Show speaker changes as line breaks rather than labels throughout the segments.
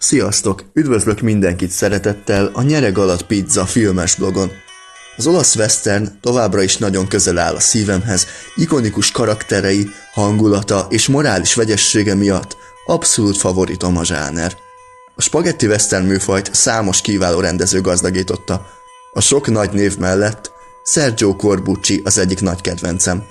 Sziasztok! Üdvözlök mindenkit szeretettel a Nyeregalat Pizza filmes blogon. Az olasz western továbbra is nagyon közel áll a szívemhez, ikonikus karakterei, hangulata és morális vegyessége miatt abszolút favoritom a zsáner. A spaghetti western műfajt számos kiváló rendező gazdagította. A sok nagy név mellett Sergio Corbucci az egyik nagy kedvencem.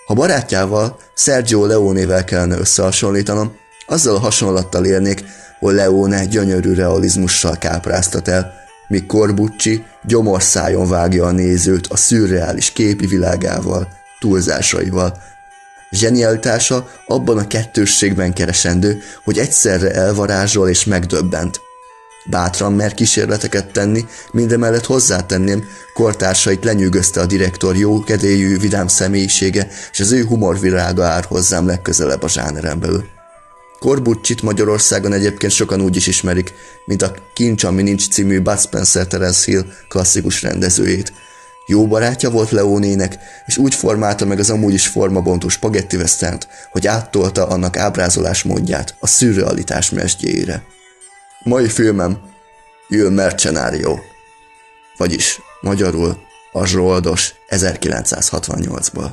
Ha barátjával, Sergio Leonével kellene összehasonlítanom, azzal a hasonlattal élnék, hogy Leone gyönyörű realizmussal kápráztat el, míg Corbucci gyomorszájon vágja a nézőt a szürreális képi világával, túlzásaival. Zsenialitása abban a kettősségben keresendő, hogy egyszerre elvarázsol és megdöbbent. Bátran mer kísérleteket tenni, mindemellett hozzátenném, kortársait lenyűgözte a direktor jókedélyű, vidám személyisége, és az ő humorvirága áll hozzám legközelebb a zsáneren belül. Corbuccit Magyarországon egyébként sokan úgy is ismerik, mint a Kincs, ami nincs című Bud Spencer Terence Hill klasszikus rendezőjét. Jó barátja volt Leónének, és úgy formálta meg az amúgy is formabontó spagetti westernt, hogy áttolta annak ábrázolás módját a szürrealitás mesdjéire. Mai filmem Il Mercenario, vagyis magyarul a Zsoldos 1968-ból.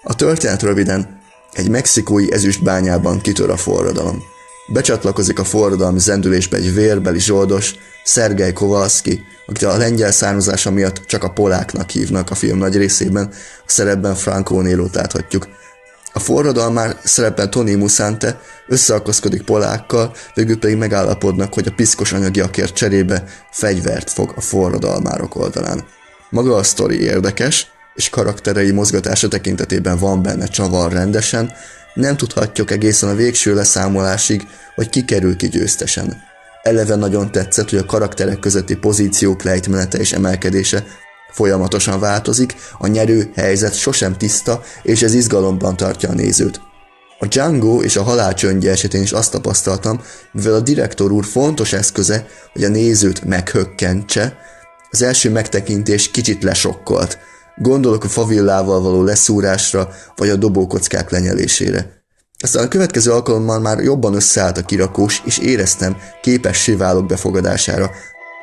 A történet röviden: egy mexikói ezüstbányában kitör a forradalom. Becsatlakozik a forradalmi zendülésbe egy vérbeli zsoldos, Szergej Kowalski, akit a lengyel származása miatt csak a poláknak hívnak a film nagy részében, a szerepben Franco Nérót láthatjuk. A forradalmár szerepben Tony Musante összeakaszkodik polákkal, végül pedig megállapodnak, hogy a piszkos anyagiakért cserébe fegyvert fog a forradalmárok oldalán. Maga a sztori érdekes, és karakterei mozgatása tekintetében van benne csavar rendesen, nem tudhatjuk egészen a végső leszámolásig, hogy ki kerül ki győztesen. Eleve nagyon tetszett, hogy a karakterek közötti pozíciók lejtmenete és emelkedése folyamatosan változik, a nyerő helyzet sosem tiszta, és ez izgalomban tartja a nézőt. A Django és a Halál csöndje esetén is azt tapasztaltam, mivel a direktor úr fontos eszköze, hogy a nézőt meghökkentse, az első megtekintés kicsit lesokkolt. Gondolok a favillával való leszúrásra, vagy a dobókockák lenyelésére. Aztán a következő alkalommal már jobban összeállt a kirakós, és éreztem, képessé válok befogadására.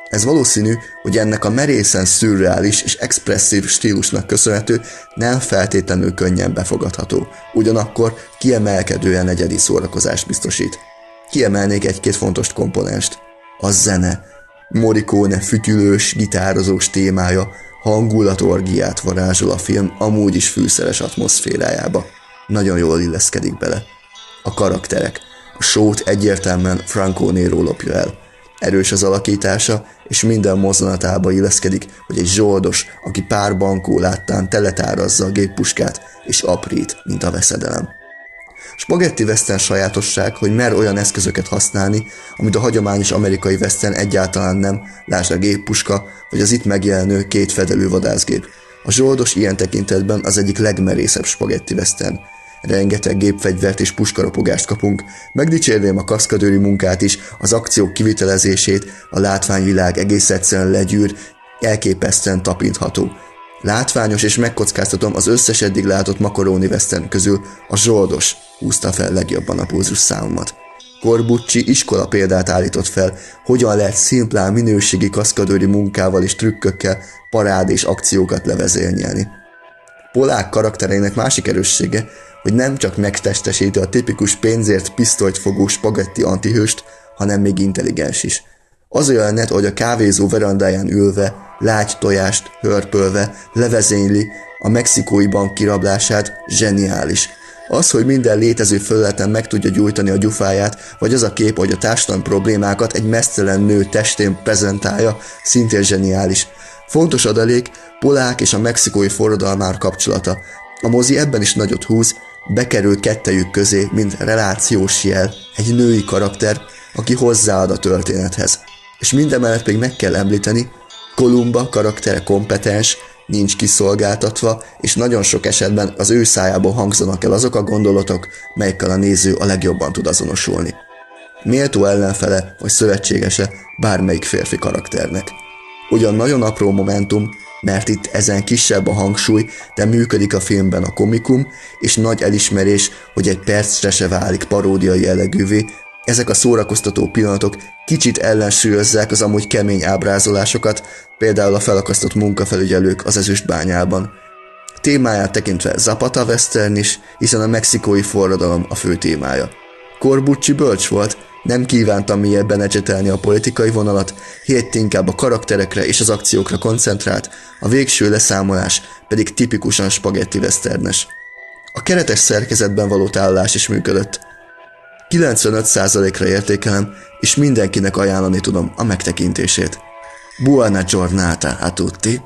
Ez valószínű, hogy ennek a merészen szürreális és expresszív stílusnak köszönhető, nem feltétlenül könnyen befogadható. Ugyanakkor kiemelkedően egyedi szórakozást biztosít. Kiemelnék egy-két fontos komponenst. A zene. Morricone fütyülős, gitározós témája, hangulatorgiát varázsol a film amúgy is fűszeres atmoszférájába. Nagyon jól illeszkedik bele. A karakterek. A sót egyértelműen Franco Nero lopja el. Erős az alakítása, és minden mozzanatába illeszkedik, hogy egy zsoldos, aki pár bankó láttán teletárazza a géppuskát, és aprít, mint a veszedelem. Spagetti western sajátosság, hogy mer olyan eszközöket használni, amit a hagyományos amerikai western egyáltalán nem, lásd a géppuska, vagy az itt megjelenő kétfedelű vadászgép. A zsoldos ilyen tekintetben az egyik legmerészebb spagetti western. Rengeteg gépfegyvert és puskarapogást kapunk, megdicsérném a kaszkadőri munkát is, az akciók kivitelezését, a látványvilág egész egyszerűen legyűr, elképesztően tapintható. Látványos, és megkockáztatom, az összes eddig látott makaróni western közül a Zsoldos húzta fel legjobban a pulzus számomat. Corbucci iskola példát állított fel, hogyan lehet szimplán minőségi kaszkadőri munkával és trükkökkel parád és akciókat levezényelni. Polák karaktereinek másik erőssége, hogy nem csak megtestesíti a tipikus pénzért pisztolyt fogó spagetti antihőst, hanem még intelligens is. Az olyan net, hogy a kávézó verandáján ülve, lágy tojást hörpölve levezényli a mexikói bank kirablását, zseniális. Az, hogy minden létező felületen meg tudja gyújtani a gyufáját, vagy az a kép, hogy a társadalmi problémákat egy meztelen nő testén prezentálja, szintén zseniális. Fontos adalék, polák és a mexikói forradalmár kapcsolata. A mozi ebben is nagyot húz, bekerül kettejük közé, mint relációs jel, egy női karakter, aki hozzáad a történethez. És mindemellett még meg kell említeni, Columba karaktere kompetens, nincs kiszolgáltatva, és nagyon sok esetben az ő szájából hangzanak el azok a gondolatok, melyekkel a néző a legjobban tud azonosulni. Méltó ellenfele vagy szövetségese bármelyik férfi karakternek. Ugyan nagyon apró momentum, mert itt ezen kisebb a hangsúly, de működik a filmben a komikum, és nagy elismerés, hogy egy percre se válik paródia jellegűvé, Ezek a szórakoztató pillanatok kicsit ellensúlyozzák az amúgy kemény ábrázolásokat, például a felakasztott munkafelügyelők az ezüstbányában. Témáját tekintve Zapata western is, hiszen a mexikói forradalom a fő témája. Corbucci bölcs volt, nem kívánta mélyebben ecsetelni a politikai vonalat, helyett inkább a karakterekre és az akciókra koncentrált, a végső leszámolás pedig tipikusan spagetti westernes. A keretes szerkezetben való tálalás is működött. 95%-ra értékelem, és mindenkinek ajánlani tudom a megtekintését. Buona giornata a tutti!